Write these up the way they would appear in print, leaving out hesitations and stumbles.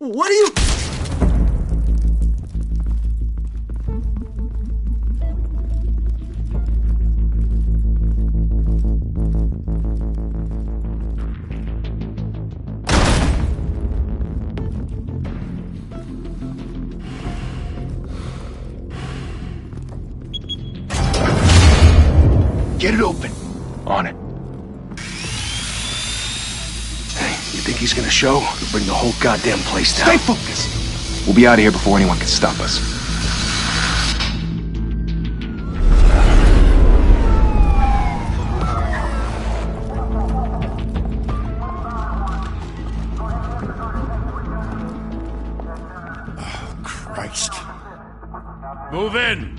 What are you... Get it open. On it. Hey, you think he's gonna show? He'll bring the whole goddamn place down. Stay focused! We'll be out of here before anyone can stop us. Oh, Christ. Move in!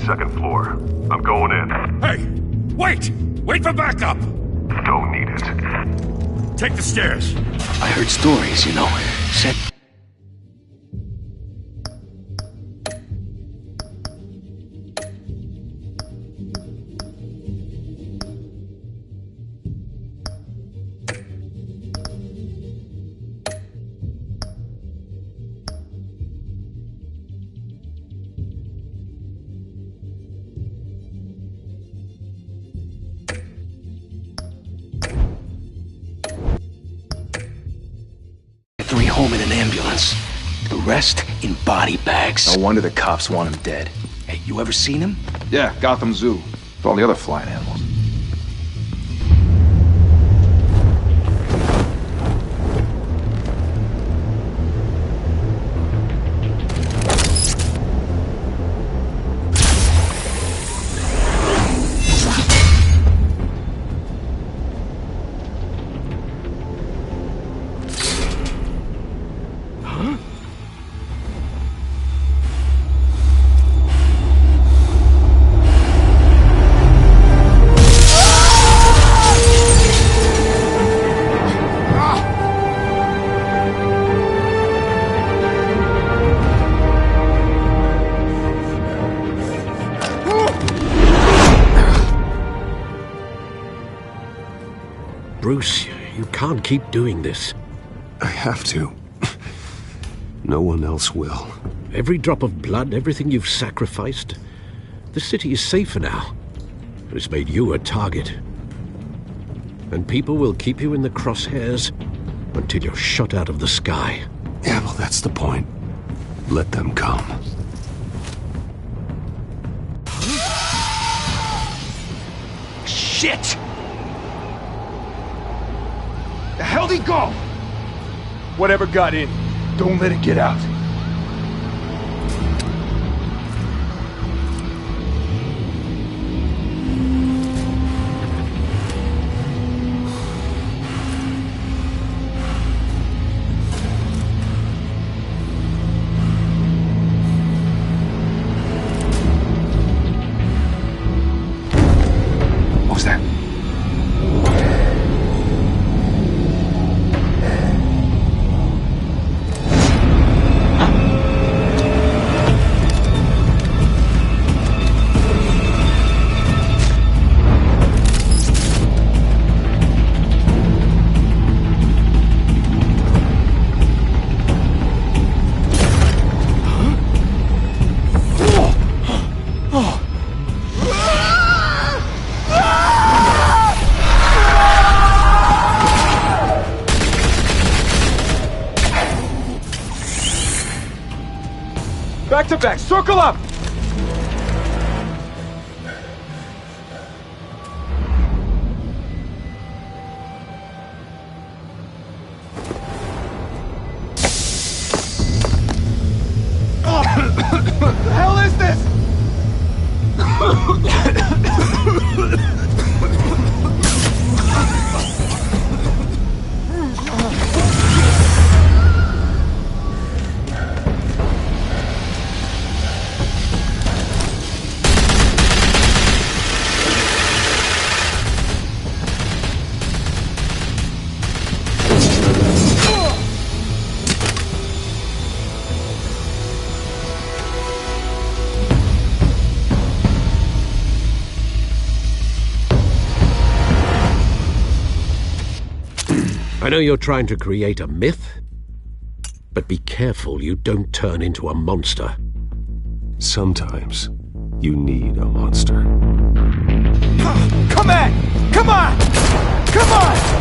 Second floor. I'm going in. Hey! Wait! Wait for backup! Don't need it. Take the stairs. I heard stories, you know. Said... Three home in an ambulance. The rest in body bags. No wonder the cops want him dead. Hey, you ever seen him? Yeah, Gotham Zoo. With all the other flying animals. Bruce, you can't keep doing this. I have to. No one else will. Every drop of blood, everything you've sacrificed. The city is safer now. But it's made you a target. And people will keep you in the crosshairs until you're shot out of the sky. Yeah, well, that's the point. Let them come. Shit! The hell'd he go? Whatever got in, don't let it get out. What was that? Back to back, circle up! What the hell is this? I know you're trying to create a myth, but be careful you don't turn into a monster. Sometimes you need a monster. Come on! Come on! Come on!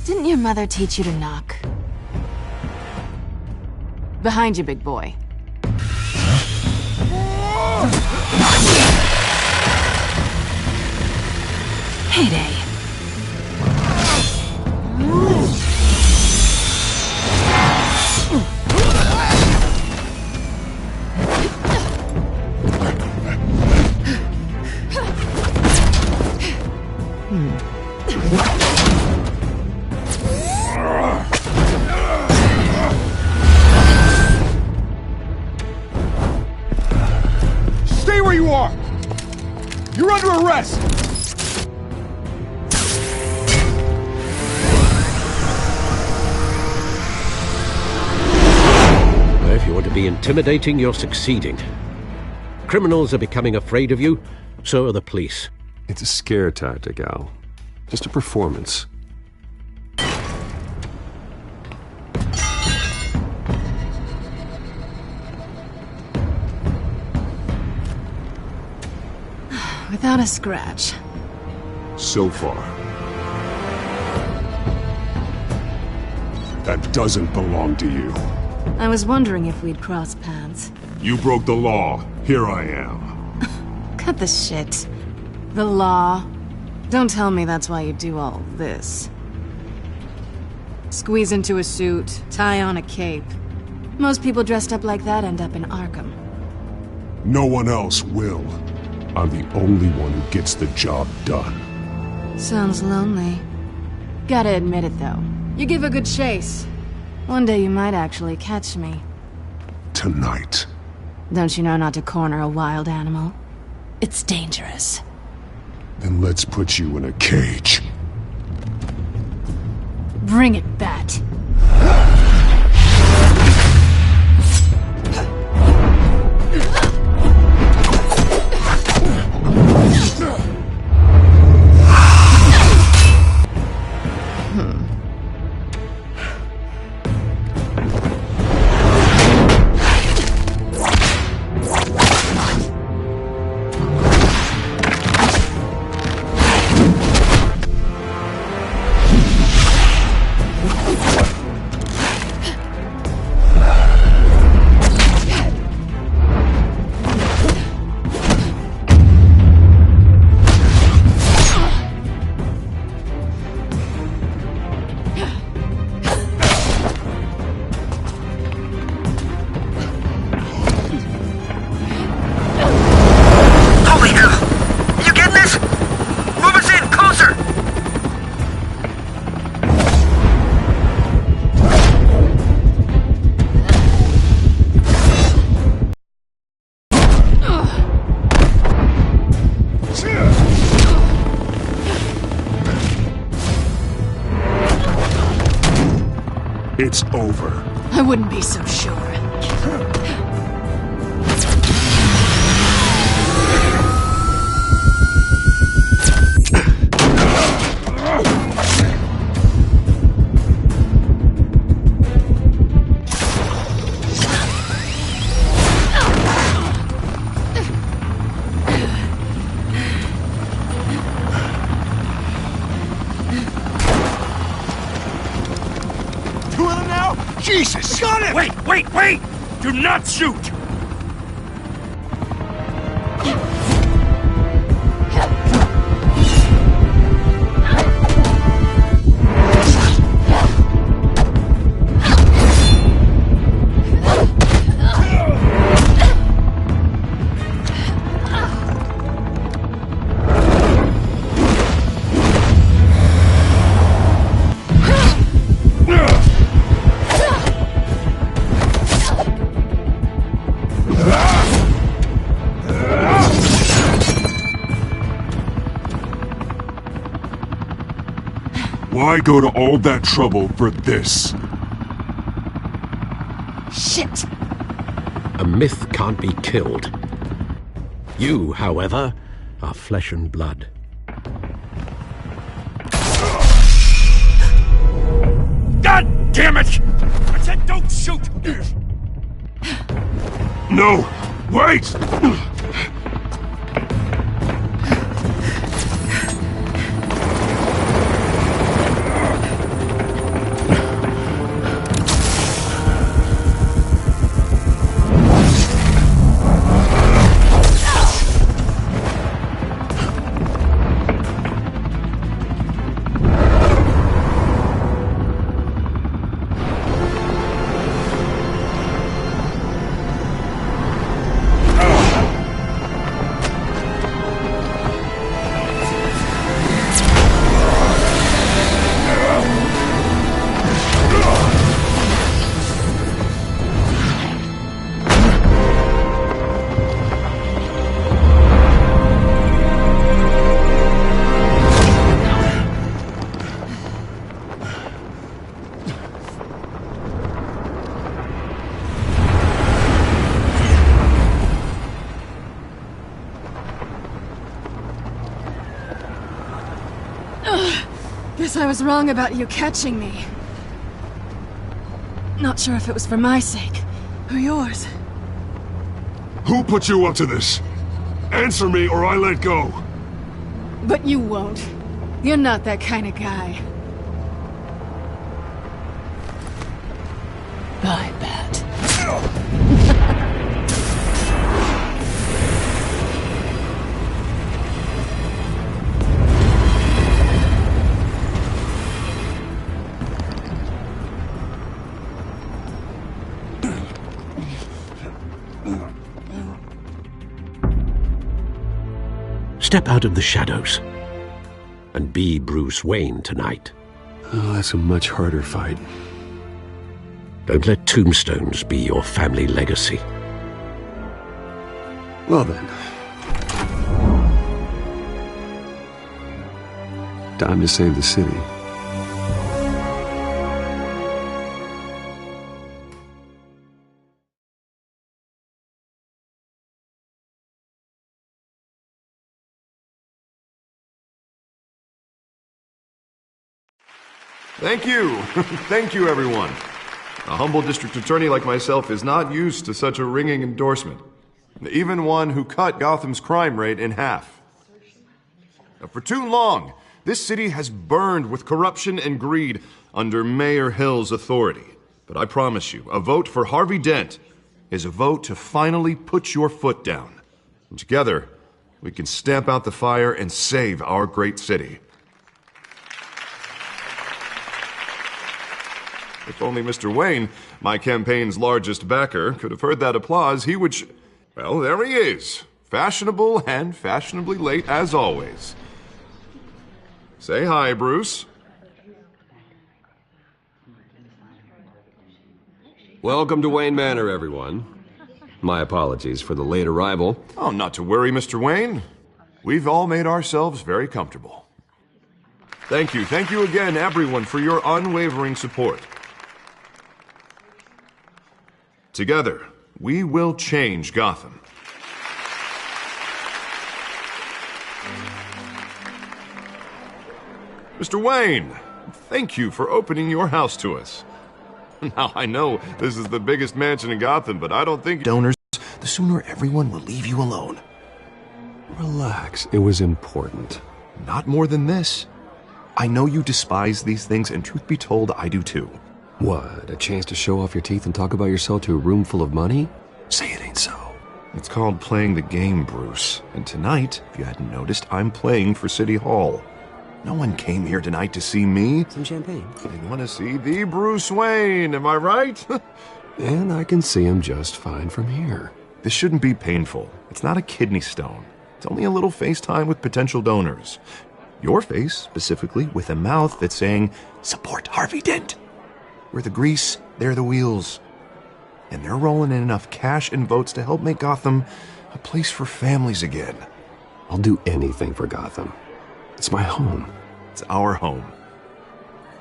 Didn't your mother teach you to knock? Behind you, big boy. Heyday. Stay where you are! You're under arrest! If you want to be intimidating, you're succeeding. Criminals are becoming afraid of you, so are the police. It's a scare tactic, Al. Just a performance. Without a scratch. So far. That doesn't belong to you. I was wondering if we'd cross paths. You broke the law. Here I am. Cut the shit. The law. Don't tell me that's why you do all this. Squeeze into a suit, tie on a cape. Most people dressed up like that end up in Arkham. No one else will. I'm the only one who gets the job done. Sounds lonely. Gotta admit it, though. You give a good chase. One day you might actually catch me. Tonight. Don't you know not to corner a wild animal? It's dangerous. Then let's put you in a cage. Bring it, Bat. It's over. I wouldn't be so sure. Jesus! Got it! Wait! Do not shoot! Why go to all that trouble for this? Shit! A myth can't be killed. You, however, are flesh and blood. God damn it! I said don't shoot! No! Wait! Guess I was wrong about you catching me. Not sure if it was for my sake, or yours. Who put you up to this? Answer me or I let go. But you won't. You're not that kind of guy. I bet. Step out of the shadows and be Bruce Wayne tonight. Oh, that's a much harder fight. Don't let tombstones be your family legacy. Well then. Time to save the city. Thank you. Thank you, everyone. A humble district attorney like myself is not used to such a ringing endorsement. Even one who cut Gotham's crime rate in half. For too long, this city has burned with corruption and greed under Mayor Hill's authority. But I promise you, a vote for Harvey Dent is a vote to finally put your foot down. And together, we can stamp out the fire and save our great city. If only Mr. Wayne, my campaign's largest backer, could have heard that applause, he would well, there he is. Fashionable and fashionably late as always. Say hi, Bruce. Welcome to Wayne Manor, everyone. My apologies for the late arrival. Oh, not to worry, Mr. Wayne. We've all made ourselves very comfortable. Thank you again, everyone, for your unwavering support. Together, we will change Gotham. Mr. Wayne, thank you for opening your house to us. Now, I know this is the biggest mansion in Gotham, but I don't think donors, the sooner everyone will leave you alone. Relax, it was important. Not more than this. I know you despise these things, and truth be told, I do too. What, a chance to show off your teeth and talk about yourself to a room full of money? Say it ain't so. It's called playing the game, Bruce. And tonight, if you hadn't noticed, I'm playing for City Hall. No one came here tonight to see me. Some champagne. They want to see the Bruce Wayne, am I right? And I can see him just fine from here. This shouldn't be painful. It's not a kidney stone. It's only a little FaceTime with potential donors. Your face, specifically, with a mouth that's saying, support Harvey Dent. We're the grease, they're the wheels. And they're rolling in enough cash and votes to help make Gotham a place for families again. I'll do anything for Gotham. It's my home. It's our home.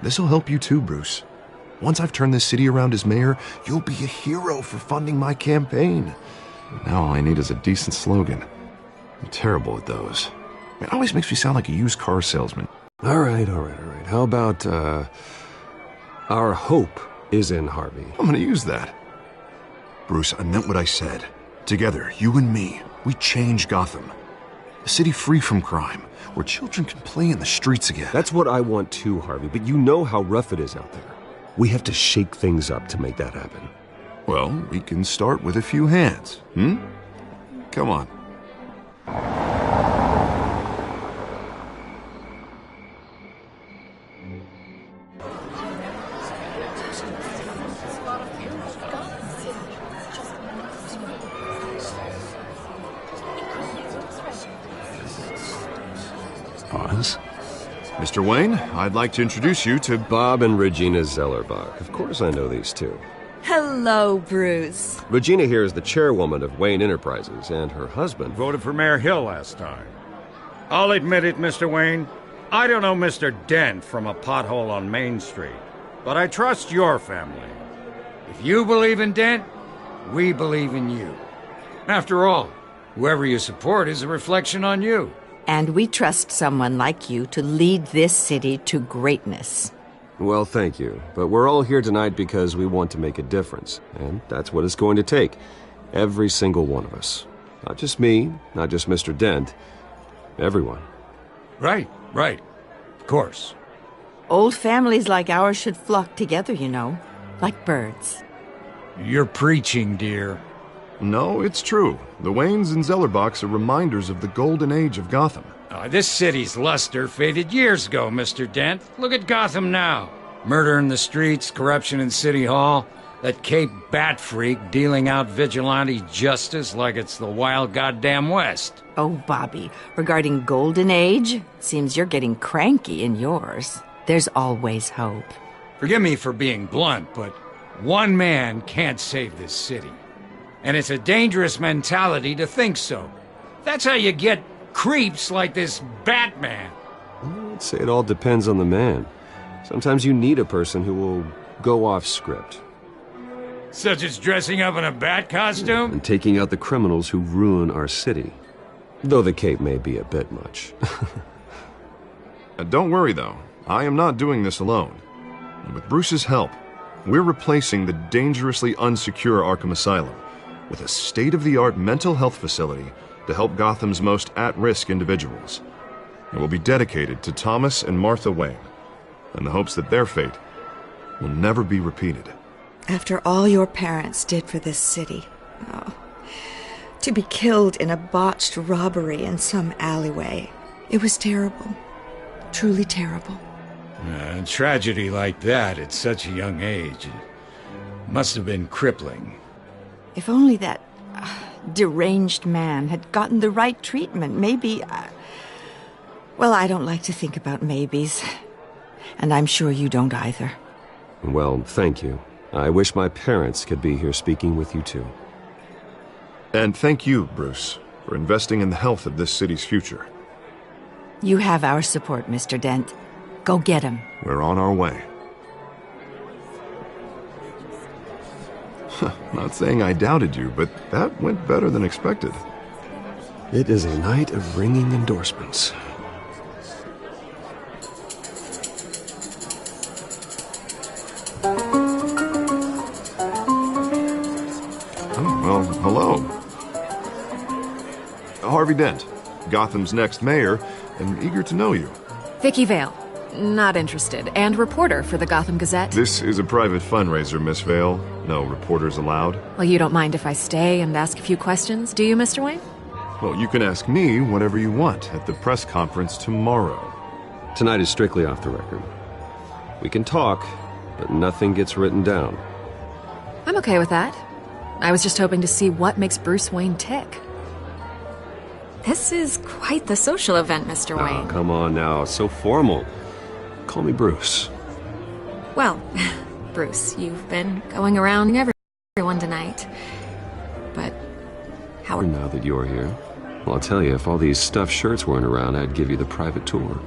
This'll help you too, Bruce. Once I've turned this city around as mayor, you'll be a hero for funding my campaign. Now all I need is a decent slogan. I'm terrible at those. It always makes me sound like a used car salesman. All right. How about, our hope is in Harvey? I'm gonna use that. Bruce, I meant what I said. Together, you and me, we change Gotham. A city free from crime, where children can play in the streets again. That's what I want too, Harvey, but you know how rough it is out there. We have to shake things up to make that happen. Well, we can start with a few hands, Come on. Pause. Mr. Wayne, I'd like to introduce you to Bob and Regina Zellerbach. Of course I know these two. Hello, Bruce. Regina here is the chairwoman of Wayne Enterprises, and her husband Voted for Mayor Hill last time. I'll admit it, Mr. Wayne. I don't know Mr. Dent from a pothole on Main Street, but I trust your family. If you believe in Dent, we believe in you. After all, whoever you support is a reflection on you. And we trust someone like you to lead this city to greatness. Well, thank you. But we're all here tonight because we want to make a difference. And that's what it's going to take. Every single one of us. Not just me, not just Mr. Dent. Everyone. Right. Of course. Old families like ours should flock together, you know. Like birds. You're preaching, dear. No, it's true. The Waynes and Zellerbachs are reminders of the golden age of Gotham. This city's luster faded years ago, Mr. Dent. Look at Gotham now. Murder in the streets, corruption in City Hall, that Cape Bat freak dealing out vigilante justice like it's the wild goddamn West. Oh, Bobby, regarding Golden Age, seems you're getting cranky in yours. There's always hope. Forgive me for being blunt, but one man can't save this city. And it's a dangerous mentality to think so. That's how you get creeps like this Batman. I'd say it all depends on the man. Sometimes you need a person who will go off script. Such as dressing up in a bat costume? And taking out the criminals who ruin our city. Though the cape may be a bit much. Don't worry, though. I am not doing this alone. And with Bruce's help, we're replacing the dangerously unsecure Arkham Asylum with a state-of-the-art mental health facility to help Gotham's most at-risk individuals. It will be dedicated to Thomas and Martha Wayne, in the hopes that their fate will never be repeated. After all your parents did for this city, to be killed in a botched robbery in some alleyway, it was terrible. Truly terrible. A tragedy like that at such a young age must have been crippling. If only that deranged man had gotten the right treatment, maybe... Well, I don't like to think about maybes. And I'm sure you don't either. Well, thank you. I wish my parents could be here speaking with you too. And thank you, Bruce, for investing in the health of this city's future. You have our support, Mr. Dent. Go get him. We're on our way. Not saying I doubted you, but that went better than expected. It is a night of ringing endorsements. Oh, well, hello. Harvey Dent, Gotham's next mayor, and eager to know you. Vicky Vale. Not interested. And reporter for the Gotham Gazette. This is a private fundraiser, Miss Vale. No reporters allowed. Well, you don't mind if I stay and ask a few questions, do you, Mr. Wayne? Well, you can ask me whatever you want at the press conference tomorrow. Tonight is strictly off the record. We can talk, but nothing gets written down. I'm okay with that. I was just hoping to see what makes Bruce Wayne tick. This is quite the social event, Mr. Wayne. Oh, come on now. It's so formal. Call me Bruce. Well, Bruce, you've been going around everyone tonight. But how... Now that you're here, well, I'll tell you, if all these stuffed shirts weren't around, I'd give you the private tour.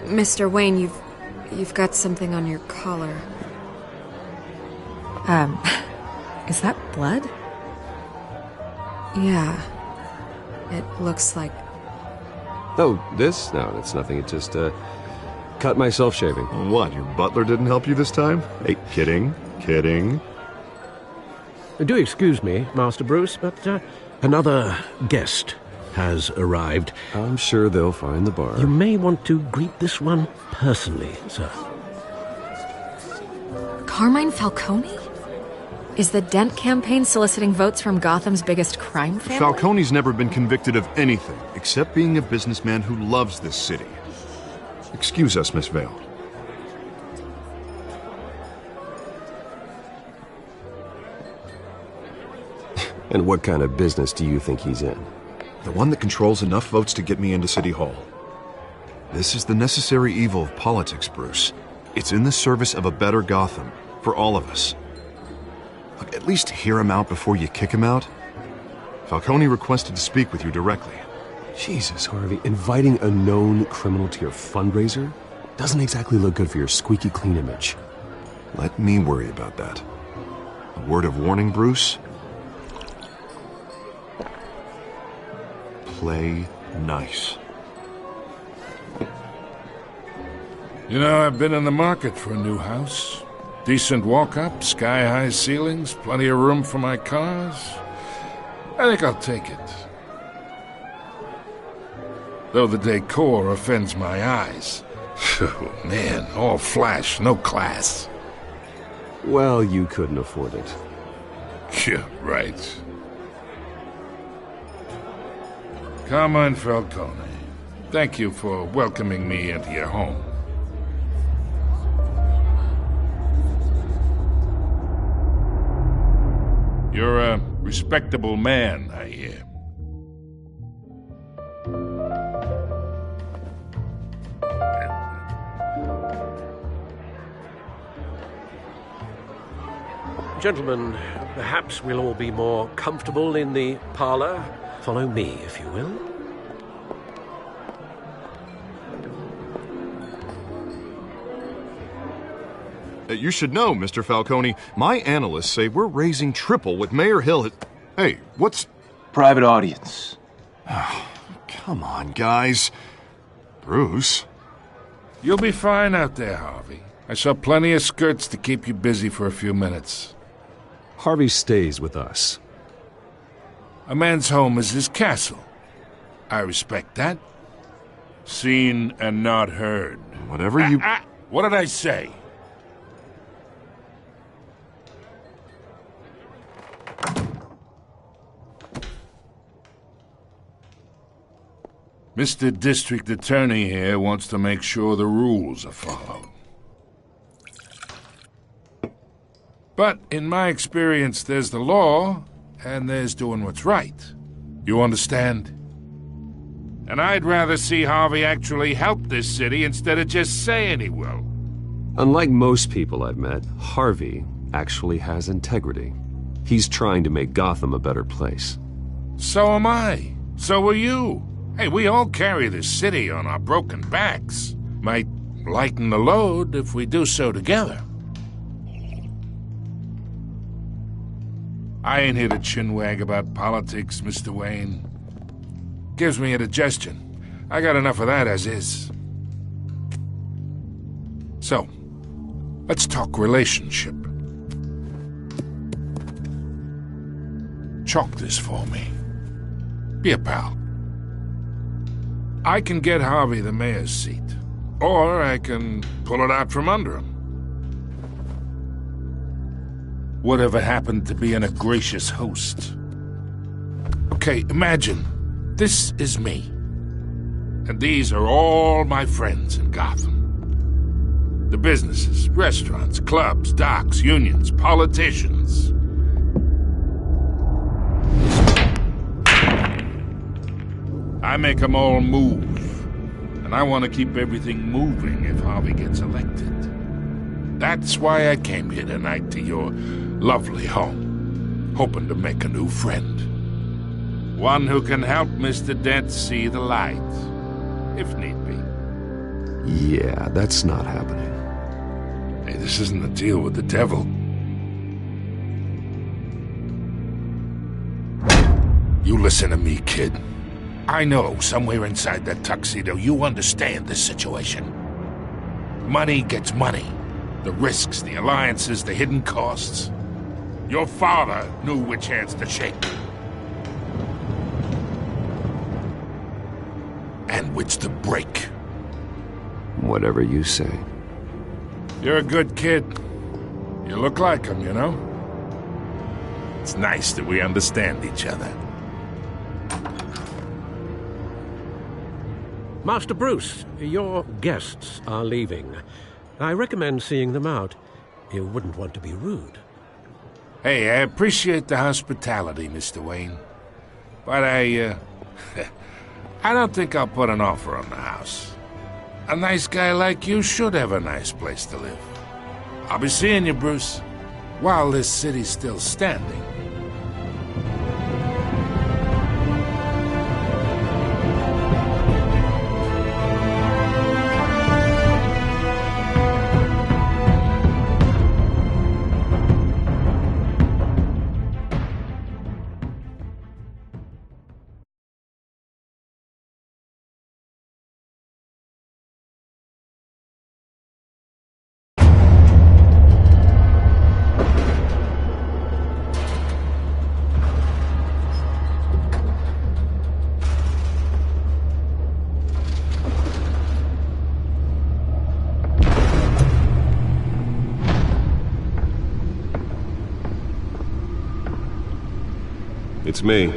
Mr. Wayne, you've got something on your collar. Is that blood? Yeah. It looks like... Oh, this? No, that's nothing. It just, cut myself shaving. What, your butler didn't help you this time? Hey, kidding. Do excuse me, Master Bruce, but another guest has arrived. I'm sure they'll find the bar. You may want to greet this one personally, sir. Carmine Falcone? Is the Dent campaign soliciting votes from Gotham's biggest crime family? Falcone's never been convicted of anything, except being a businessman who loves this city. Excuse us, Miss Vale. And what kind of business do you think he's in? The one that controls enough votes to get me into City Hall. This is the necessary evil of politics, Bruce. It's in the service of a better Gotham, for all of us. Look, at least hear him out before you kick him out. Falcone requested to speak with you directly. Jesus, Harvey, inviting a known criminal to your fundraiser doesn't exactly look good for your squeaky clean image. Let me worry about that. A word of warning, Bruce? Play nice. You know, I've been in the market for a new house. Decent walk-up, sky-high ceilings, plenty of room for my cars. I think I'll take it. Though the decor offends my eyes. Oh, man, all flash, no class. Well, you couldn't afford it. Yeah, right. Carmine Falcone, thank you for welcoming me into your home. You're a respectable man, I hear. Gentlemen, perhaps we'll all be more comfortable in the parlor. Follow me, if you will. You should know, Mr. Falcone, my analysts say we're raising triple with Mayor Hill. Hey, what's... Private audience. Oh, come on, guys. Bruce? You'll be fine out there, Harvey. I saw plenty of skirts to keep you busy for a few minutes. Harvey stays with us. A man's home is his castle. I respect that. Seen and not heard. Whatever you... What did I say? Mr. District Attorney here wants to make sure the rules are followed. But in my experience, there's the law, and there's doing what's right. You understand? And I'd rather see Harvey actually help this city instead of just saying he will. Unlike most people I've met, Harvey actually has integrity. He's trying to make Gotham a better place. So am I. So are you. Hey, we all carry this city on our broken backs. Might lighten the load if we do so together. I ain't here to chinwag about politics, Mr. Wayne. Gives me indigestion. I got enough of that as is. So, let's talk relationship. Chalk this for me. Be a pal. I can get Harvey the mayor's seat, or I can pull it out from under him. Whatever happened to being a gracious host? Okay, imagine, this is me. And these are all my friends in Gotham. The businesses, restaurants, clubs, docks, unions, politicians. I make them all move. And I want to keep everything moving if Harvey gets elected. That's why I came here tonight to your lovely home, hoping to make a new friend. One who can help Mr. Dent see the light, if need be. Yeah, that's not happening. Hey, this isn't a deal with the devil. You listen to me, kid. I know somewhere inside that tuxedo you understand this situation. Money gets money. The risks, the alliances, the hidden costs. Your father knew which hands to shake. And which to break. Whatever you say. You're a good kid. You look like him, you know? It's nice that we understand each other. Master Bruce, your guests are leaving. I recommend seeing them out. You wouldn't want to be rude. Hey, I appreciate the hospitality, Mr. Wayne. But I don't think I'll put an offer on the house. A nice guy like you should have a nice place to live. I'll be seeing you, Bruce, while this city's still standing. It's me.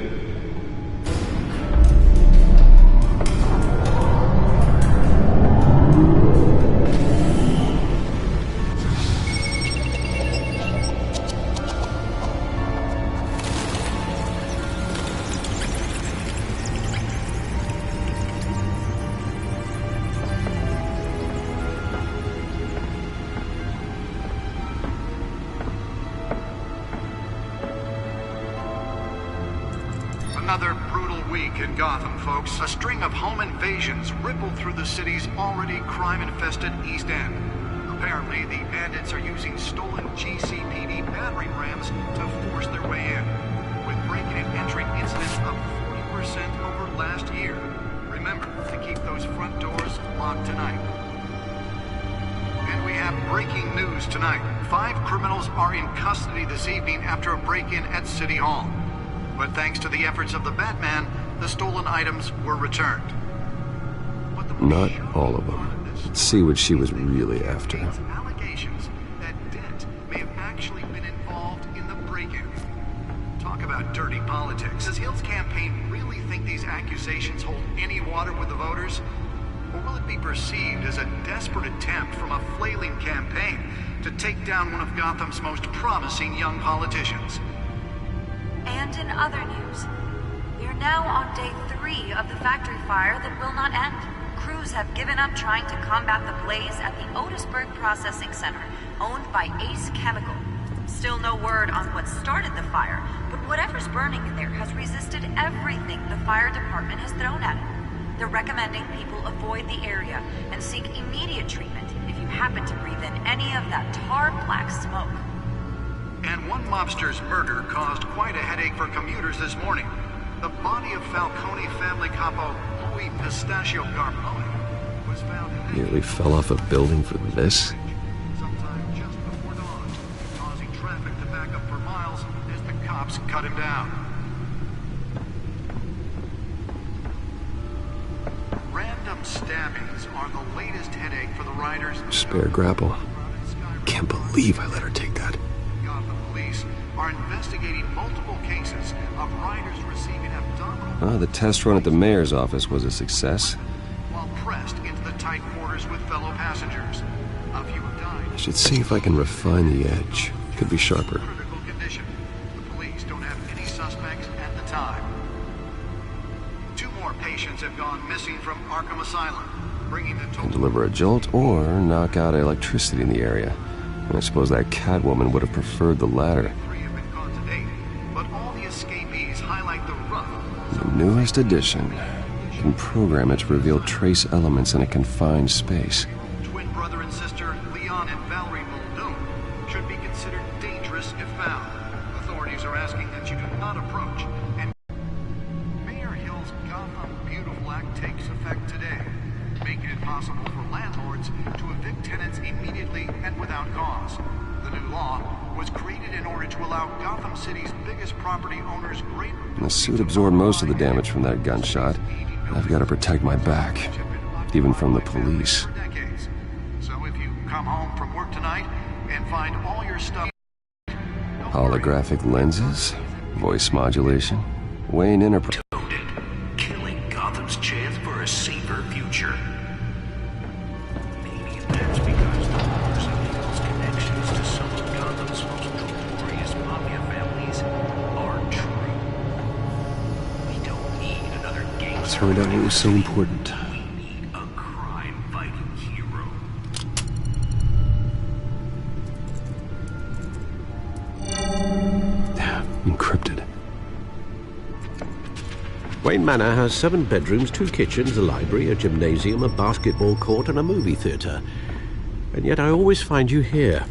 Another brutal week in Gotham, folks. A string of home invasions rippled through the city's already crime-infested East End. Apparently, the bandits are using stolen GCPD battering rams to force their way in, with breaking and entering incidents up 40% over last year. Remember to keep those front doors locked tonight. And we have breaking news tonight. 5 criminals are in custody this evening after a break-in at City Hall. But thanks to the efforts of the Batman, the stolen items were returned. Not all of them. Let's see what she was really after. Allegations that Dent may have actually been involved in the break-in. Talk about dirty politics. Does Hill's campaign really think these accusations hold any water with the voters? Or will it be perceived as a desperate attempt from a flailing campaign to take down one of Gotham's most promising young politicians? And in other news, we are now on day 3 of the factory fire that will not end. Crews have given up trying to combat the blaze at the Otisburg Processing Center, owned by Ace Chemical. Still no word on what started the fire, but whatever's burning in there has resisted everything the fire department has thrown at it. They're recommending people avoid the area and seek immediate treatment if you happen to breathe in any of that tar black smoke. And one mobster's murder caused quite a headache for commuters this morning. The body of Falcone family capo Louis Pistachio Garpone was found... Nearly fell off a building for this? Sometime just before dawn, causing traffic to back up for miles as the cops cut him down. stabbings are the latest headache for the riders. Spare grapple. Can't believe I let her take that. Gotham police are investigating multiple cases of riders receiving abdominal The test run at the mayor's office was a success. while pressed into the tight quarters with fellow passengers. A few have died. I should see if I can refine the edge. Could be sharper. Critical condition. The police don't have any suspects at the time. 2 more patients have gone missing from Arkham Asylum, bringing the total. Can deliver a jolt or knock out electricity in the area. And I suppose that Catwoman would have preferred the latter. 3 have been caught to date, but all the escapees highlight the rough. The newest addition can program it to reveal trace elements in a confined space. Twin brother and sister Leon and Valerie Muldoon should be considered dangerous if found. Authorities are asking that you do not approach. And Mayor Hill's Gotham Beautiful Act takes effect today, making it possible for landlords to evict tenants immediately and without cause. The new law was created in order to allow Gotham City's biggest property owners greater. The suit absorbed most of the damage from that gunshot. I've got to protect my back, even from the police. So if you come home from work tonight and find all your stuff... Holographic lenses, voice modulation, Wayne Enterprise. Killing Gotham's chance for a safer future. Maybe that's because the rumors of Hill's connections to some of Gotham's most notorious mafia families are true. We don't need another gangster. Turned out it was so important. We need a crime-fighting hero. Encrypted. Wayne Manor has 7 bedrooms, 2 kitchens, a library, a gymnasium, a basketball court, and a movie theater. And yet I always find you here,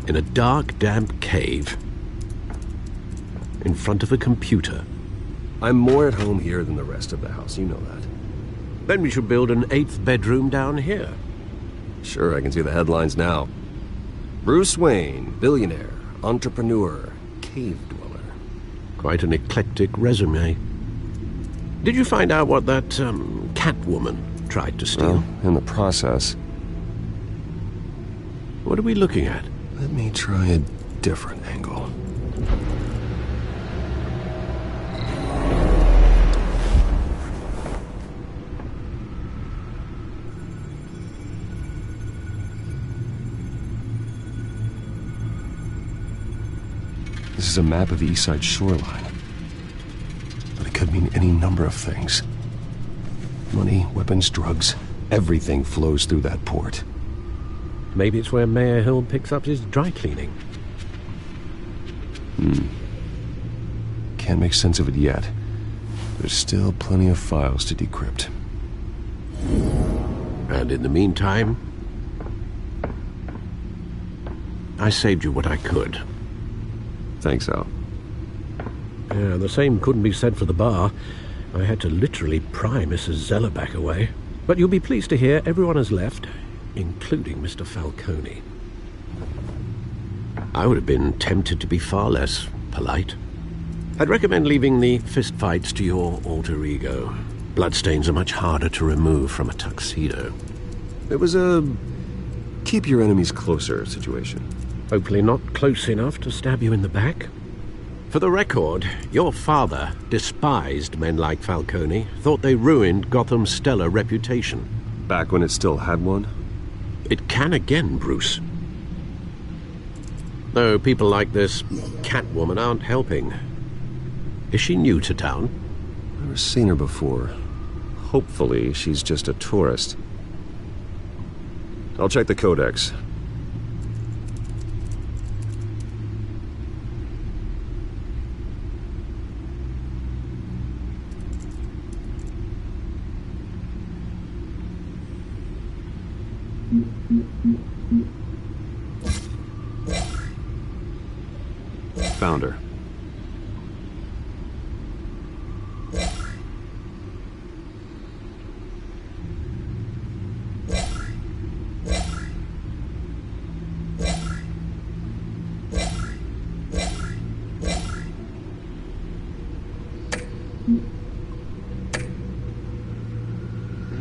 in a dark, damp cave, in front of a computer. I'm more at home here than the rest of the house, you know that. Then we should build an 8th bedroom down here. Sure, I can see the headlines now. Bruce Wayne, billionaire, entrepreneur, cave dweller. Quite an eclectic resume. Did you find out what that, Catwoman tried to steal? Well, in the process. What are we looking at? Let me try a different angle. This is a map of the East Side shoreline. But it could mean any number of things. Money, weapons, drugs, everything flows through that port. Maybe it's where Mayor Hill picks up his dry cleaning. Can't make sense of it yet. There's still plenty of files to decrypt. And in the meantime, I saved you what I could. Thanks, Al. Yeah, the same couldn't be said for the bar. I had to literally pry Mrs. Zeller back away. But you'll be pleased to hear everyone has left, including Mr. Falcone. I would have been tempted to be far less polite. I'd recommend leaving the fistfights to your alter ego. Bloodstains are much harder to remove from a tuxedo. It was a keep your enemies closer situation. Hopefully not close enough to stab you in the back. For the record, your father despised men like Falcone, thought they ruined Gotham's stellar reputation. Back when it still had one? It can again, Bruce. Though people like this Catwoman aren't helping. Is she new to town? Never seen her before. Hopefully, she's just a tourist. I'll check the codex. Found her.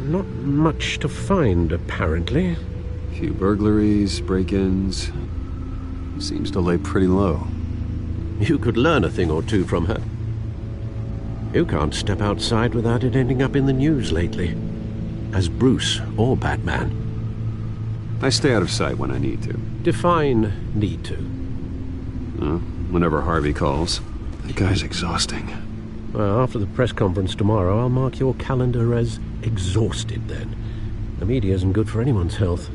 not much to find, apparently. Few burglaries, break-ins. Seems to lay pretty low. You could learn a thing or two from her. You can't step outside without it ending up in the news lately. As Bruce or Batman. I stay out of sight when I need to. Define need to. Whenever Harvey calls. That guy's exhausting. Well, after the press conference tomorrow, I'll mark your calendar as exhausted then. The media isn't good for anyone's health.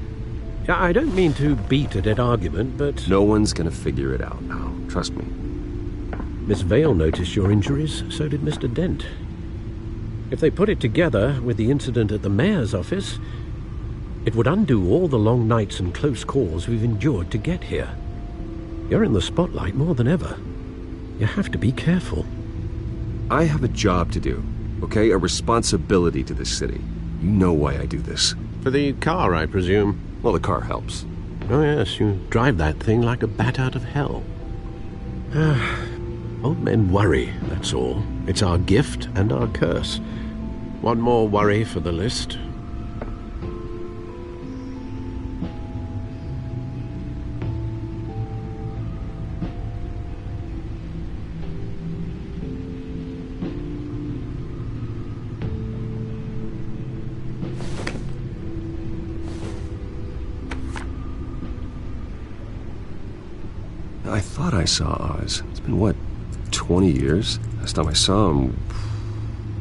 I don't mean to beat a dead argument, but... No one's gonna figure it out now. Trust me. Miss Vale noticed your injuries, so did Mr. Dent. If they put it together with the incident at the mayor's office, it would undo all the long nights and close calls we've endured to get here. You're in the spotlight more than ever. You have to be careful. I have a job to do, okay? A responsibility to this city. You know why I do this. For the car, I presume. Well, the car helps. Oh yes, you drive that thing like a bat out of hell. Old men worry, that's all. It's our gift and our curse. One more worry for the list. I thought I saw Oz. It's been, what, 20 years? Last time I saw him,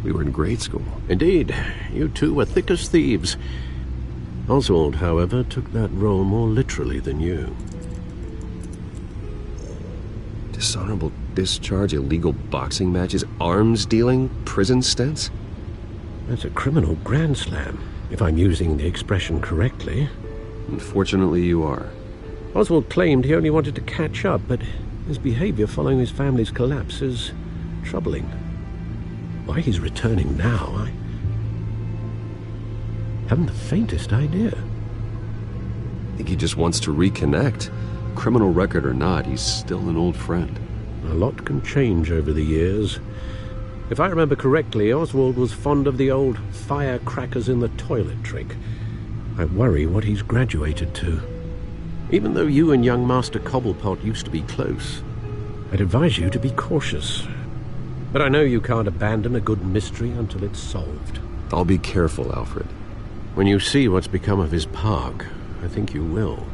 we were in grade school. Indeed. You two were thick as thieves. Oswald, however, took that role more literally than you. Dishonorable discharge, illegal boxing matches, arms dealing, prison stints? That's a criminal grand slam, if I'm using the expression correctly. Unfortunately, you are. Oswald claimed he only wanted to catch up, but his behavior following his family's collapse is troubling. Why he's returning now, I haven't the faintest idea. I think he just wants to reconnect. Criminal record or not, he's still an old friend. A lot can change over the years. If I remember correctly, Oswald was fond of the old firecrackers in the toilet trick. I worry what he's graduated to. Even though you and young Master Cobblepot used to be close, I'd advise you to be cautious. But I know you can't abandon a good mystery until it's solved. I'll be careful, Alfred. When you see what's become of his park, I think you will.